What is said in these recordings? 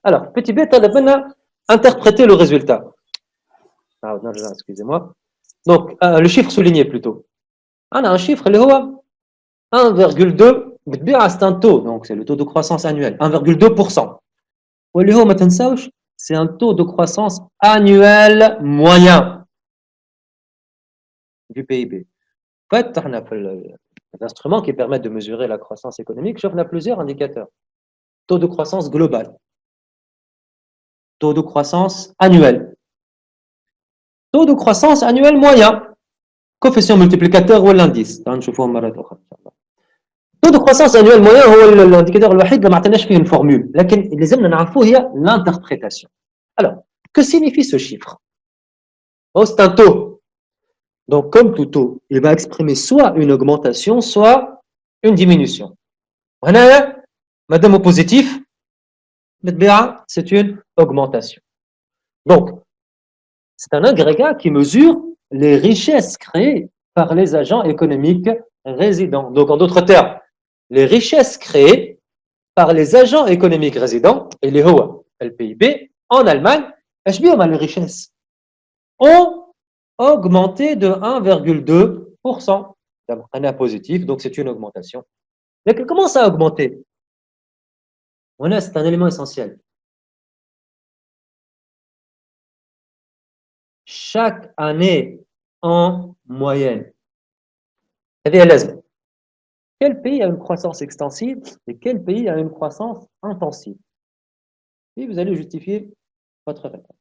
Alors, petit b, on a interpréter le résultat. Ah, non, excusez-moi. Donc, le chiffre souligné plutôt. On a un chiffre, le 1,2, c'est un taux, donc c'est le taux de croissance annuel, 1,2%. C'est un taux de croissance annuel moyen du PIB. En fait, on a les instruments qui permettent de mesurer la croissance économique, on a plusieurs indicateurs. Taux de croissance global, taux de croissance annuel, taux de croissance annuel moyen, coefficient multiplicateur ou l'indice. Taux de croissance annuel moyen هو l'indicateur الوحيد اللي ما عطيناش فيه une formule, لكن اللي لازمنا نعرفوه هي l'interprétation. Alors, que signifie ce chiffre? Oh, c'est un taux. Donc, comme tout taux, il va exprimer soit une augmentation, soit une diminution. Madame au positif, c'est une augmentation. Donc, c'est un agrégat qui mesure les richesses créées par les agents économiques résidents. Donc, en d'autres termes, les richesses créées par les agents économiques résidents, et les HOA, le PIB, en Allemagne, les richesses ont augmenté de 1,2%. Un A positif, donc c'est une augmentation. Mais comment ça a augmenté? C'est un élément essentiel. Chaque année en moyenne. Quel pays a une croissance extensive et quel pays a une croissance intensive? Et vous allez justifier votre réponse.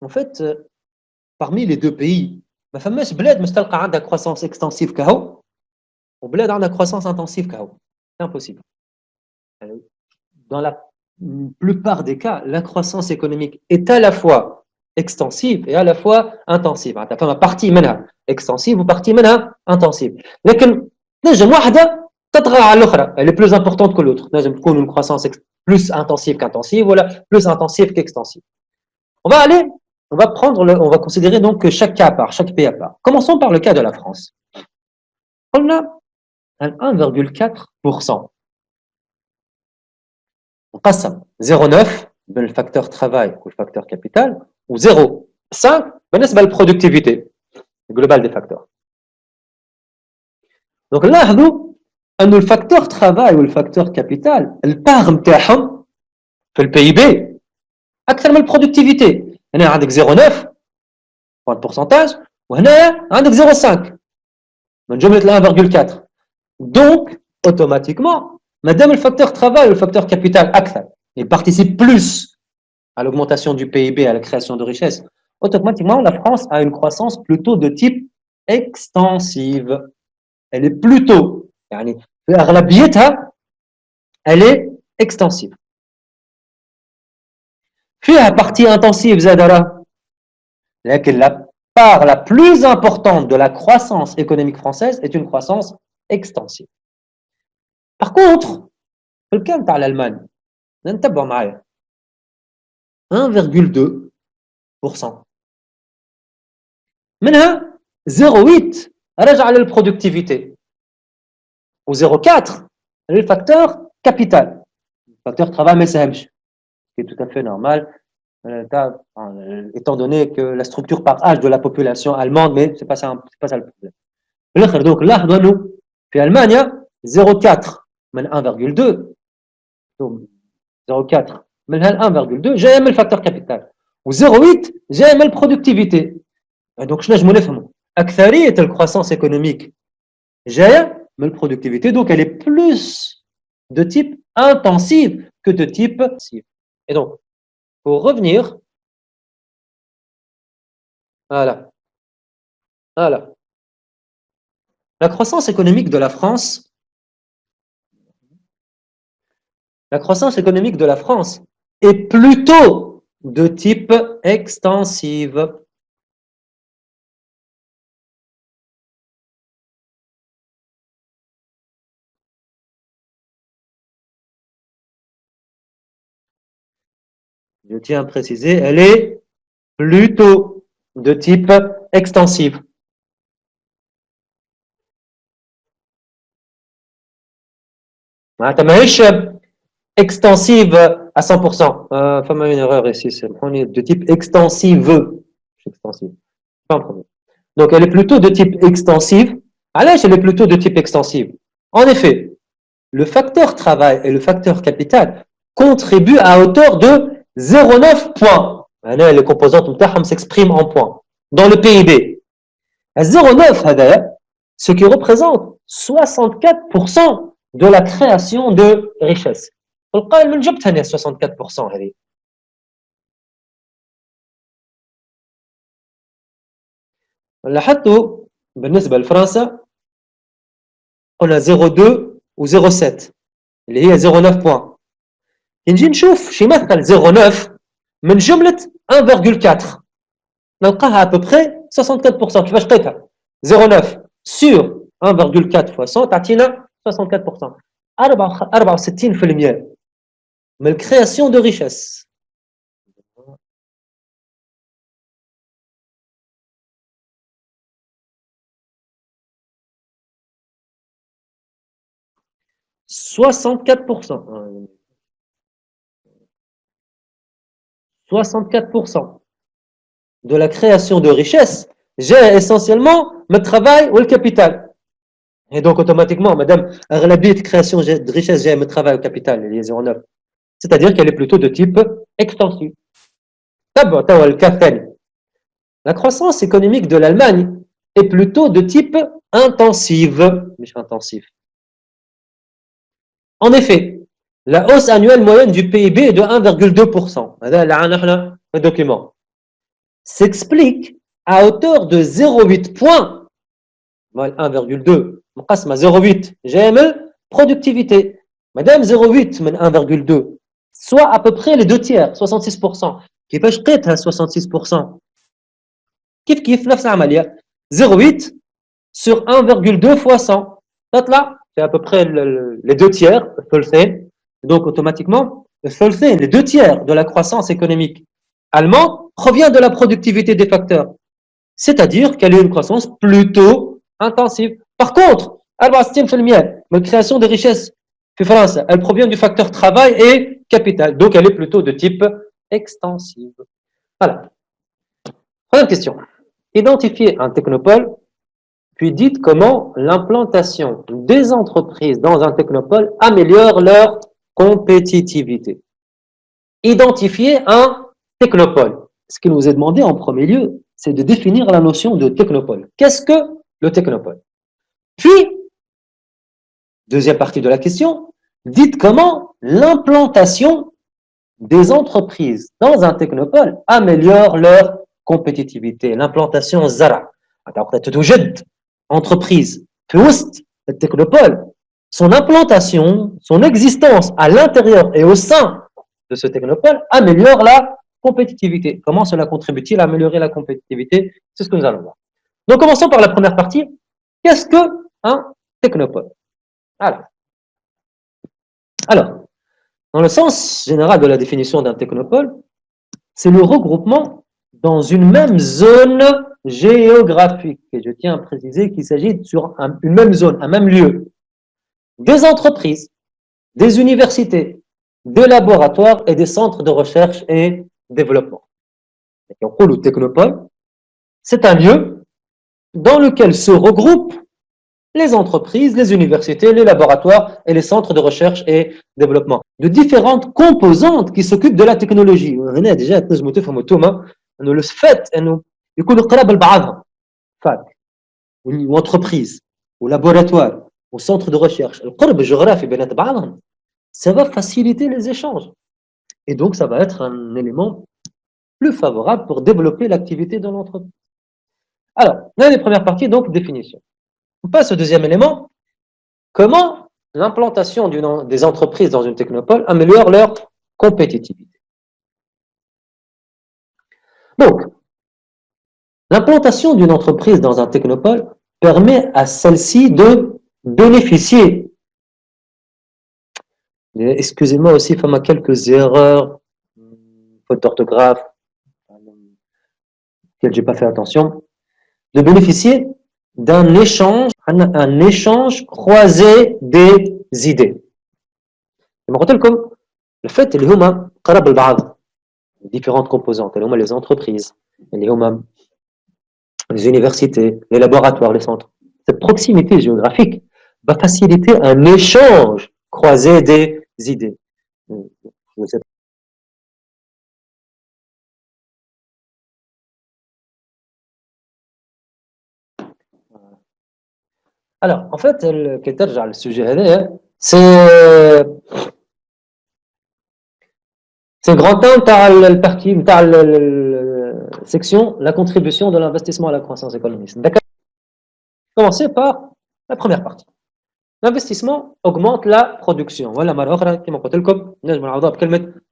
En fait, parmi les deux pays, ما فماش بلاد مستلقى عندها croissance extensive كهو وبلاد عندها croissance intensive كهو. C'est impossible. Dans la plupart des cas, la croissance économique est à la fois extensive et à la fois intensive. فما partie منها extensive ou partie منها intensive. لكن نجم واحدة تطغى على الأخرى. Elle est plus importante que l'autre. نجم تكون une croissance plus intensive qu'intensive ou plus intensive qu'extensive. On va considérer donc que chaque cas à part, chaque pays à part. Commençons par le cas de la France. On a un 1,4%. On passe à 0,9 le facteur travail ou le facteur capital, ou 0,5 la productivité globale des facteurs. Donc là, le facteur travail ou le facteur capital, le part نتاعهم في le PIB أكثر من productivité. هنا عندك 0,9 point de pourcentage وهنا عندك 0,5 من جملة 1,4. Donc, automatiquement, madame le facteur travail ou le facteur capital أكثر, il participe plus à l'augmentation du PIB, à la création de richesses. Automatiquement, la France a une croissance plutôt de type extensive. Elle est plutôt, يعني في أغلبيتها, elle est extensive. فيها partie intensive زادرة, لكن la part la plus importante de la croissance économique française est une croissance extensive. Par contre, في الكلام تاع l'Allemagne, نتبعوا معايا 1,2%. منها 0,8 راجع للبرودكتيفيتي و0,4 للفacteur capital. Le facteur travail ما يساهمش, ce qui est tout à fait normal, étant donné que la structure par âge de la population allemande, mais c'est pas ça le problème. Donc là, nous, في ألمانيا 0,4 من 1,2, donc 0,4 من 1,2 جاي من الفاكتور كابيتال و0,8 جاي من البرودكتيفيتي. Donc شنو نجمو نفهموا أكثرية الكروissance économique جاية من البرودكتيفيتي, donc elle est plus de type intensive que de type passif. Et donc, pour revenir, voilà, la croissance économique de la France, est plutôt de type extensive. Je tiens à préciser, elle est plutôt de type extensive. معناتها ماهيش extensive à 100%. Enfin, une erreur ici, c'est de type extensive. Extensive. Pas un problème. Donc, elle est plutôt de type extensive. Allez, elle est plutôt de type extensive. En effet, le facteur travail et le facteur capital contribuent à hauteur de 0,9 points. Les composantes s'expriment en points. Dans le PIB. À 0,9, ce qui représente 64% de la création de richesse. القائل من جبت هنا 64% هذه. لاحظتوا بالنسبة لفرنسا قلنا 0,2 و 0,7 اللي هي 0,9 بوان. نجي نشوف شي مثل 0,9 من جملة 1,4 نلقاها à peu près 64%. كيفاش لقيتها؟ 0,9 sur 1,4 fois 100 تعطينا 64%. 64% من الكرياسيون دو ريشيس. « 64% de la création de richesse gère essentiellement le travail ou le capital. Et donc, automatiquement, madame, la création de richesse gère le travail ou le capital, il est 0,9. C'est-à-dire qu'elle est plutôt de type extensif. La croissance économique de l'Allemagne est plutôt de type intensive. En effet, la hausse annuelle moyenne du PIB est de 1,2%. Le document s'explique à hauteur de 0,8 points. 1,2 0,8 GME productivité. Madame 0,8 1,2 soit à peu près les 2 tiers, 66%. Qui peut être à 66%. Kif نفس العملية 0,8 sur 1,2 fois 100. Là, c'est à peu près les 2 tiers, donc automatiquement, les 2 tiers de la croissance économique allemande provient de la productivité des facteurs. C'est-à-dire qu'elle est une croissance plutôt intensive. Par contre, la création de richesses en France, elle provient du facteur travail et capital. Donc, elle est plutôt de type extensive. Voilà. Première question. Identifiez un technopole, puis dites comment l'implantation des entreprises dans un technopole améliore leur compétitivité. Identifier un technopole. Ce qui nous est demandé en premier lieu, c'est de définir la notion de technopole. Qu'est-ce que le technopole? Puis, deuxième partie de la question, dites comment l'implantation des entreprises dans un technopole améliore leur compétitivité. L'implantation Zara. Entreprise, le technopole, son implantation, son existence à l'intérieur et au sein de ce technopole améliore la compétitivité. Comment cela contribue-t-il à améliorer la compétitivité? C'est ce que nous allons voir. Donc, commençons par la première partie. Qu'est-ce qu'un technopole? Alors, dans le sens général de la définition d'un technopole, c'est le regroupement dans une même zone géographique. Et je tiens à préciser qu'il s'agit sur une même zone, un même lieu. Des entreprises, des universités, des laboratoires et des centres de recherche et développement. Le technopole, c'est un lieu dans lequel se regroupent les entreprises, les universités, les laboratoires et les centres de recherche et développement, de différentes composantes qui s'occupent de la technologie. Déjà, le fait يكونوا قراب لبعضهم فاك ou entreprise ou laboratoire ou centre de recherche القرب الجغرافي بين بعضهم ça va faciliter les échanges et donc ça va être un élément plus favorable pour développer l'activité de l'entreprise. Alors, là les premières parties, donc définition. On passe au deuxième élément. Comment l'implantation des entreprises dans une technopole améliore leur compétitivité? Donc, l'implantation d'une entreprise dans un technopole permet à celle-ci de bénéficier. Excusez-moi aussi, il y a quelques erreurs, faute d'orthographe, auxquelles je n'ai pas fait attention. De bénéficier d'un échange, un échange croisé des idées. Le fait اللي هما قرب لبعض différentes composantes اللي هما les entreprises اللي هما les universités, les laboratoires, les centres. Cette proximité géographique va faciliter un échange croisé des idées. Je sais pas. Alors, en fait, le sujet, c'est grand temps, le parti, la section, la contribution de l'investissement à la croissance économique. D'accord. Commencer par la première partie. L'investissement augmente la production. Voilà,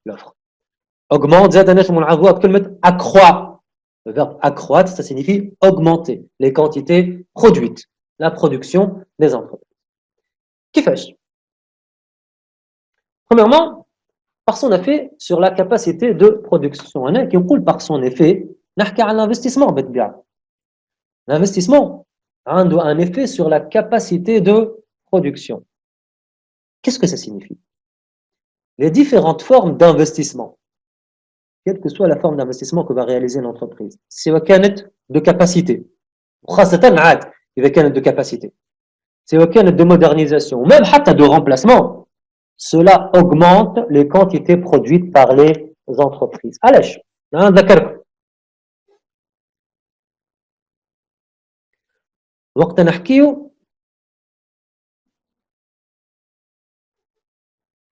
l'offre. Augmente, accroît. Le verbe accroître, ça signifie augmenter les quantités produites, la production des entreprises. Qui fait? Premièrement, par son effet sur la capacité de production. On a qui roule par son effet, l'investissement. L'investissement a un effet sur la capacité de production. Qu'est-ce que ça signifie? Les différentes formes d'investissement, quelle que soit la forme d'investissement que va réaliser l'entreprise, c'est de capacité. Il va de capacité. C'est de modernisation, ou même de remplacement. Cela augmente les quantités produites par les entreprises. Allez, وقت نحكيو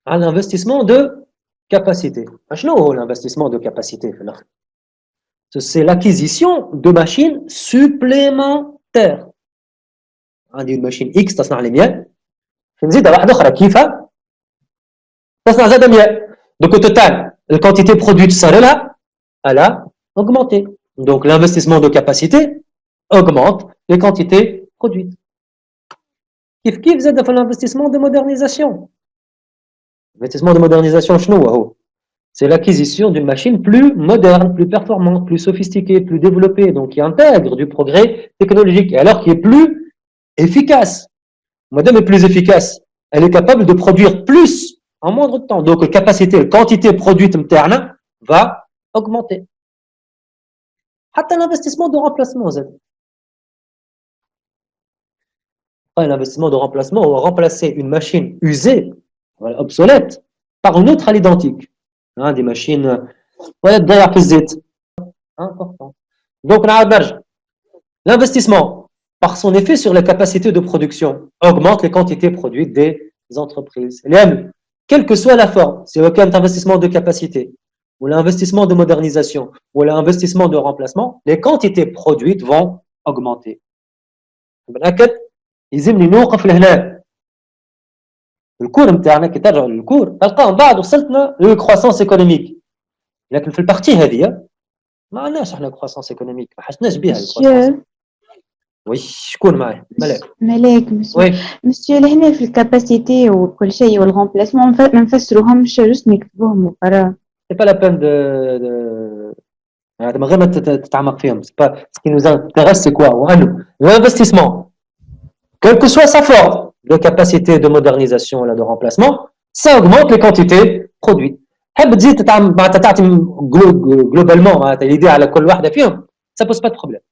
على l'investissement de capacité. شنو هو l'investissement de capacité في الآخر؟ C'est l'acquisition de machines supplémentaires. عندي une machine X تصنع لي 100 نزيدها واحدة أخرى كيفها تصنع زادة 100. Donc au total, la quantité produite صار لها elle a augmenté. Donc l'investissement de capacité augmente les quantités produites. كيف زاد في l'investissement de modernisation. L'investissement de modernisation شنو هو؟ C'est l'acquisition d'une machine plus moderne, plus performante, plus sophistiquée, plus développée, donc qui intègre du progrès technologique, et alors qui est plus efficace. Madame est plus efficace, elle est capable de produire plus en moins de temps. Donc, la capacité, la quantité produite interne va augmenter. Hatta l'investissement de remplacement, l'investissement de remplacement, on va remplacer une machine usée, obsolète, par une autre à l'identique. Des machines important. Donc, l'investissement, par son effet sur les capacités de production, augmente les quantités produites des entreprises. Quelle que soit la forme, c'est aucun investissement de capacité, ou l'investissement de modernisation, ou l'investissement de remplacement, les quantités produites vont augmenter. الكور نتاعنا كي ترجعوا للكور تلقاهم بعد وصلتنا للكرواسونس ايكونوميك لكن في البارتي هذه ما عندناش احنا كرواسونس ايكونوميك ما حسناش بها الكرواسونس. وي شكون معايا؟ ملاك مسيو لهنا في الكاباسيتي وكل شيء والغومبلاسمون ما نفسروهمش جست نكتبوهم وقرا سي با لا بين هذا من غير ما تتعمق فيهم. سي با سكي نوز انتريس سي كوا وانو l'investissement quelle que soit sa forme de capacité de modernisation ou de remplacement, ça augmente les quantités produites. Globalement, l'idée à la ça ne pose pas de problème.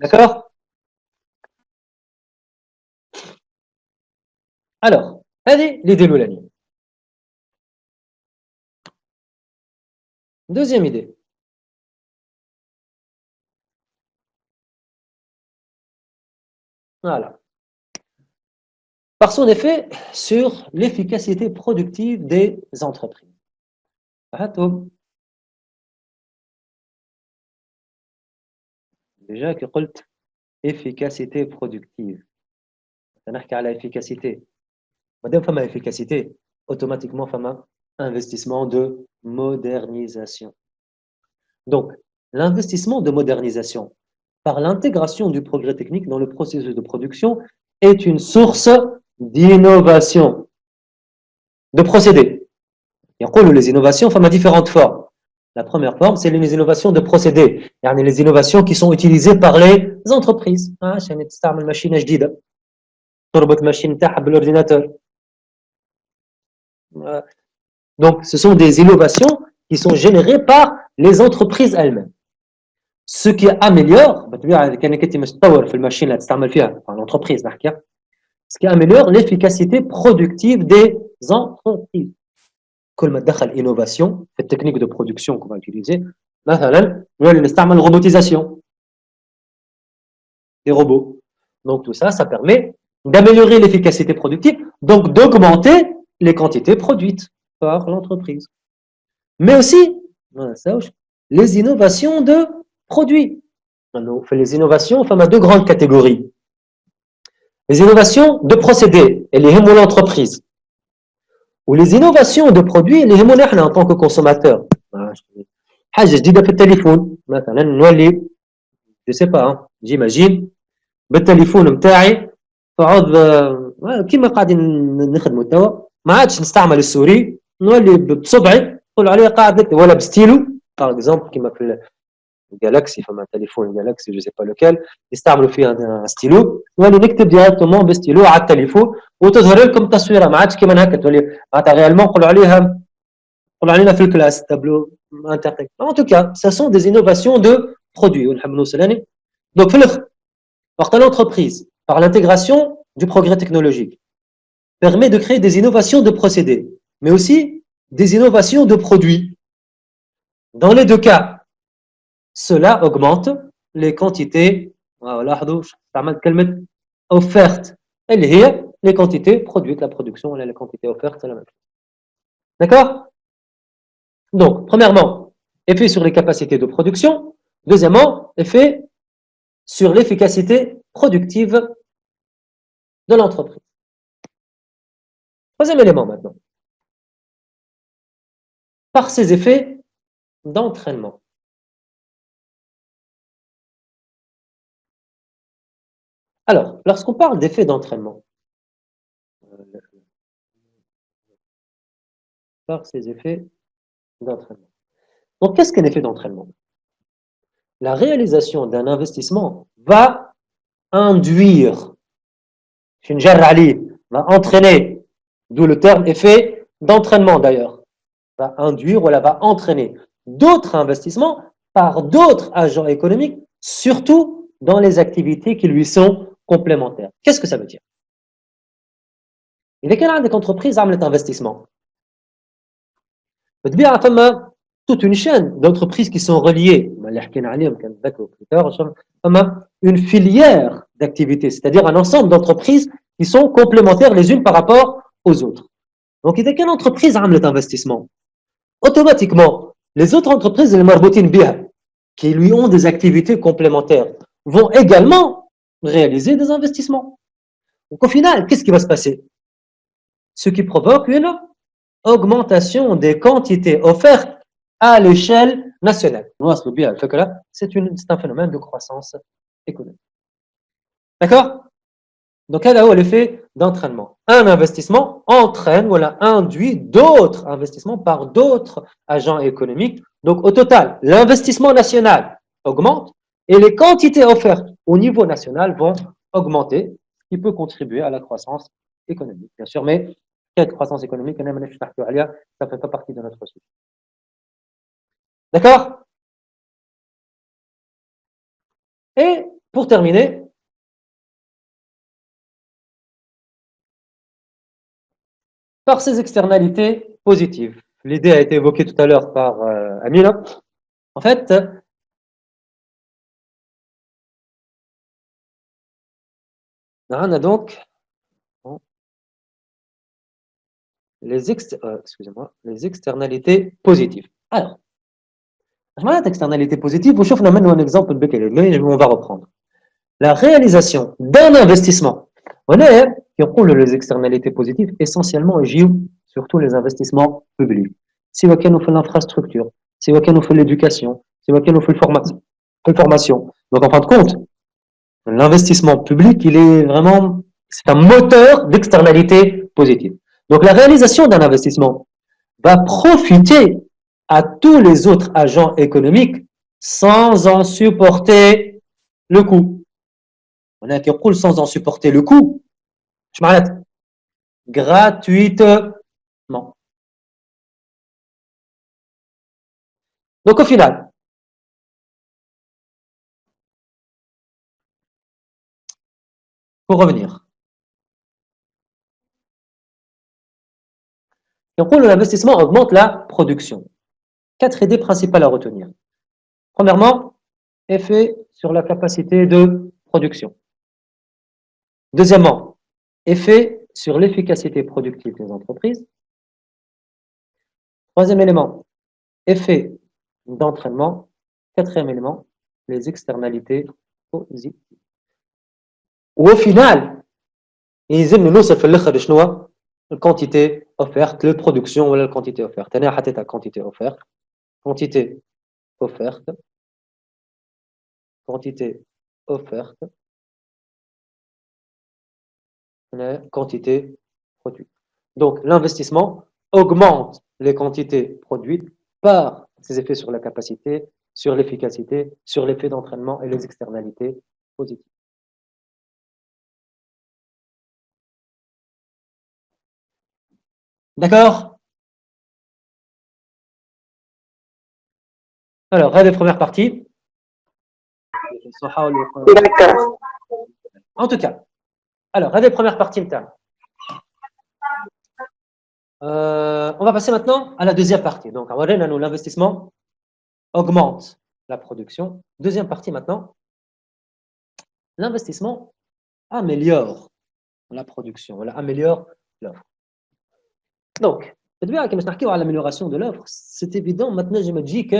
D'accord? Alors, allez, l'idée de l'année. Deuxième idée. Voilà. Par son effet sur l'efficacité productive des entreprises. Déjà que قلت efficacité productive. نحكي على efficacité. مادام فما efficacité, automatiquement فما investissement de modernisation. Donc, l'investissement de modernisation par l'intégration du progrès technique dans le processus de production est une source d'innovation, de procédés. Les innovations forment différentes formes. La première forme, c'est les innovations de procédés, les innovations qui sont utilisées par les entreprises. عشان تستعمل ماشينة جديدة تربط ماشين تاعها بالordinateur. Donc, ce sont des innovations qui sont générées par les entreprises elles-mêmes. Ce qui améliore, l'entreprise, ce qui améliore l'efficacité productive des entreprises. كل ما تدخل innovation في التكنيك de production qu'on va utiliser, مثلا نستعمل robotisation des robots. Donc tout ça, ça permet d'améliorer l'efficacité productive, donc d'augmenter les quantités produites par l'entreprise. Mais aussi, les innovations de produits. On fait les innovations, enfin, on a deux grandes catégories. Les innovations de procédés, et les l'entreprise. Ou les innovations de produits, les en tant que consommateur. حاجة جديدة في التليفون مثلا نولي je sais pas j'imagine بالتليفون نتاعي فعوض كيما قاعدين نخدموا توا ما عادش نستعمل السوري نولي بصبعي نقول عليه قاعد ولا بستيلو باغ اكزومبل كيما في الجالاكسي فما تليفون جالاكسي جو سي با لوكال يستعملوا فيه ستيلو نولي نكتب ديريكتومون بستيلو على التليفون وتظهر لكم التصويره ما عادش كيما هكا تولي معناتها ريالمون نقولوا علينا في الكلاس تابلو internet. En tout cas, ce sont des innovations de produits. Donc, l'entreprise, par l'intégration du progrès technologique, permet de créer des innovations de procédés, mais aussi des innovations de produits. Dans les deux cas, cela augmente les quantités offertes. Les quantités produites, la production, les quantités offertes, c'est la même chose. D'accord? Donc, premièrement, effet sur les capacités de production. Deuxièmement, effet sur l'efficacité productive de l'entreprise. Troisième élément maintenant. Par ces effets d'entraînement. Alors, lorsqu'on parle d'effet d'entraînement, par ces effets d'entraînement. Donc, qu'est-ce qu'un effet d'entraînement? La réalisation d'un investissement va induire, va entraîner, d'où le terme effet d'entraînement d'ailleurs, va induire ou va entraîner d'autres investissements par d'autres agents économiques, surtout dans les activités qui lui sont complémentaires. Qu'est-ce que ça veut dire? Il y a des entreprises qui ont investissement. Toute une chaîne d'entreprises qui sont reliées, une filière d'activités, c'est-à-dire un ensemble d'entreprises qui sont complémentaires les unes par rapport aux autres. Donc, il y a quelle entreprise a un investissement? Automatiquement, les autres entreprises, qui lui ont des activités complémentaires, vont également réaliser des investissements. Donc, au final, qu'est-ce qui va se passer? Ce qui provoque une augmentation des quantités offertes à l'échelle nationale. C'est un phénomène de croissance économique. D'accord? Donc, là, l'effet d'entraînement. Un investissement entraîne, induit d'autres investissements par d'autres agents économiques. Donc, au total, l'investissement national augmente et les quantités offertes au niveau national vont augmenter, ce qui peut contribuer à la croissance économique, bien sûr, mais cette croissance économique, ça ne fait pas partie de notre sujet. D'accord? Et pour terminer, par ces externalités positives. L'idée a été évoquée tout à l'heure par Amina. En fait, on a donc les externalités positives. Alors, externalité positive, vous chauffez un exemple, on va reprendre. La réalisation d'un investissement. On a les externalités positives, essentiellement, surtout les investissements publics. Si on fait l'infrastructure, si on fait l'éducation, si on fait la formation. Donc, en fin de compte, l'investissement public, c'est un moteur d'externalité positive. Donc, la réalisation d'un investissement va profiter à tous les autres agents économiques sans en supporter le coût. On a qui roule sans en supporter le coût. Je m'arrête. Gratuitement. Donc au final, pour revenir, donc l'investissement augmente la production. 4 idées principales à retenir. Premièrement, effet sur la capacité de production. Deuxièmement, effet sur l'efficacité productive des entreprises. Troisième élément, effet d'entraînement. Quatrième élément, les externalités positives. Au final, ils aiment nous faire la quantité offerte, la production ou la quantité offerte. On a la quantité offerte, quantité offerte, quantité offerte, quantité produite. Donc, l'investissement augmente les quantités produites par ses effets sur la capacité, sur l'efficacité, sur l'effet d'entraînement et les externalités positives. D'accord? Alors, rêve première partie. D'accord. En tout cas, alors, rêve première partie. On va passer maintenant à la deuxième partie. Donc, l'investissement augmente la production. Deuxième partie maintenant, l'investissement améliore la production, améliore l'offre. Donc, l'amélioration de l'offre, c'est évident. Maintenant, je me dis que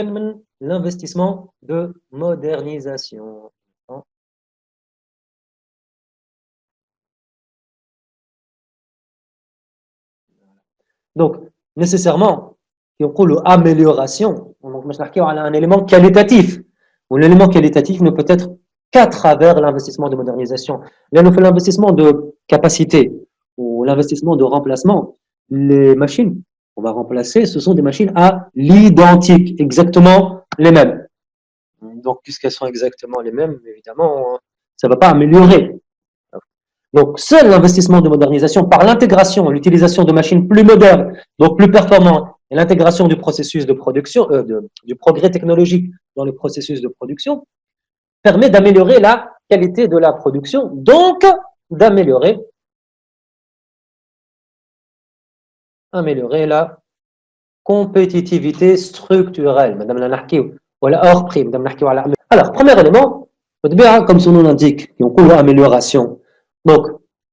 l'investissement de modernisation. Donc, nécessairement, on dit amélioration. Donc, je un élément qualitatif. L'élément qualitatif ne peut être qu'à travers l'investissement de modernisation. Là, nous faisons l'investissement de capacité ou l'investissement de remplacement. Les machines qu'on va remplacer, ce sont des machines à l'identique, exactement les mêmes. Donc, puisqu'elles sont exactement les mêmes, évidemment, ça ne va pas améliorer. Donc, seul l'investissement de modernisation par l'intégration, l'utilisation de machines plus modernes, donc plus performantes, et l'intégration du processus de production, du progrès technologique dans le processus de production, permet d'améliorer la qualité de la production, donc d'améliorer la compétitivité structurelle. Madame la Narki, ou la hors prime. Alors, premier élément, comme son nom l'indique, qui ont amélioration. Donc,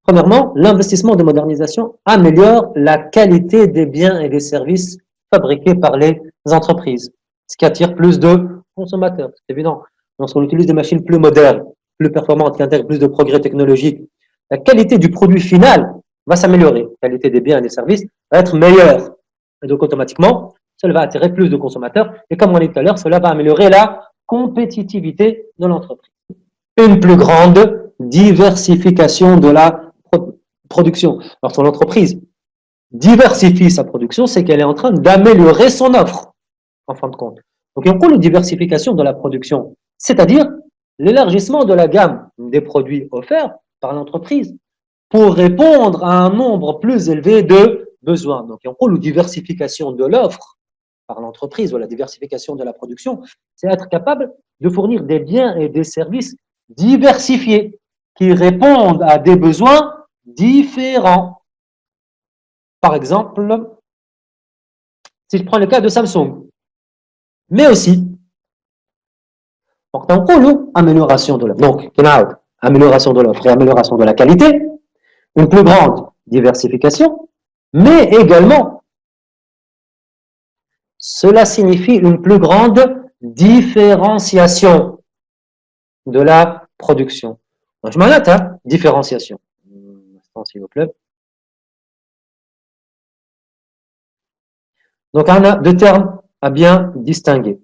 premièrement, l'investissement de modernisation améliore la qualité des biens et des services fabriqués par les entreprises, ce qui attire plus de consommateurs, c'est évident. Lorsqu'on utilise des machines plus modernes, plus performantes, qui intègrent plus de progrès technologiques, la qualité du produit final va s'améliorer. La qualité des biens et des services va être meilleure. Et donc, automatiquement, cela va attirer plus de consommateurs. Et comme on l'a dit tout à l'heure, cela va améliorer la compétitivité de l'entreprise. Une plus grande diversification de la production. Lorsque l'entreprise diversifie sa production, c'est qu'elle est en train d'améliorer son offre, en fin de compte. Donc, il y a une diversification de la production, c'est-à-dire l'élargissement de la gamme des produits offerts par l'entreprise pour répondre à un nombre plus élevé de besoins. Donc, il y a une diversification de l'offre par l'entreprise ou la diversification de la production, c'est être capable de fournir des biens et des services diversifiés qui répondent à des besoins différents. Par exemple, si je prends le cas de Samsung, mais aussi, donc, amélioration de l'offre. Donc, amélioration de l'offre et amélioration de la qualité, une plus grande diversification, mais également, cela signifie une plus grande différenciation de la production. Donc, je m'arrête, hein, différenciation. Un instant, s'il vous plaît. Donc, on a deux termes à bien distinguer.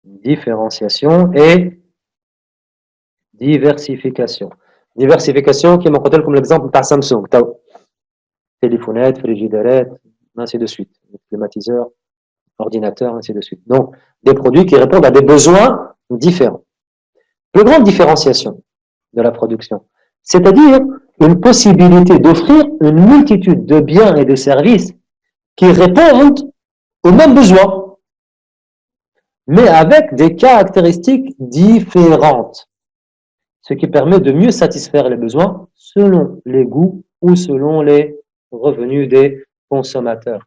Différenciation et diversification. Diversification qui est mon côté comme l'exemple par Samsung. Téléphonette, frigidaire, ainsi de suite. Climatiseur, ordinateur, ainsi de suite. Donc, des produits qui répondent à des besoins différents. Plus grande différenciation de la production, c'est-à-dire une possibilité d'offrir une multitude de biens et de services qui répondent aux mêmes besoins, mais avec des caractéristiques différentes, ce qui permet de mieux satisfaire les besoins selon les goûts ou selon les revenus des consommateurs.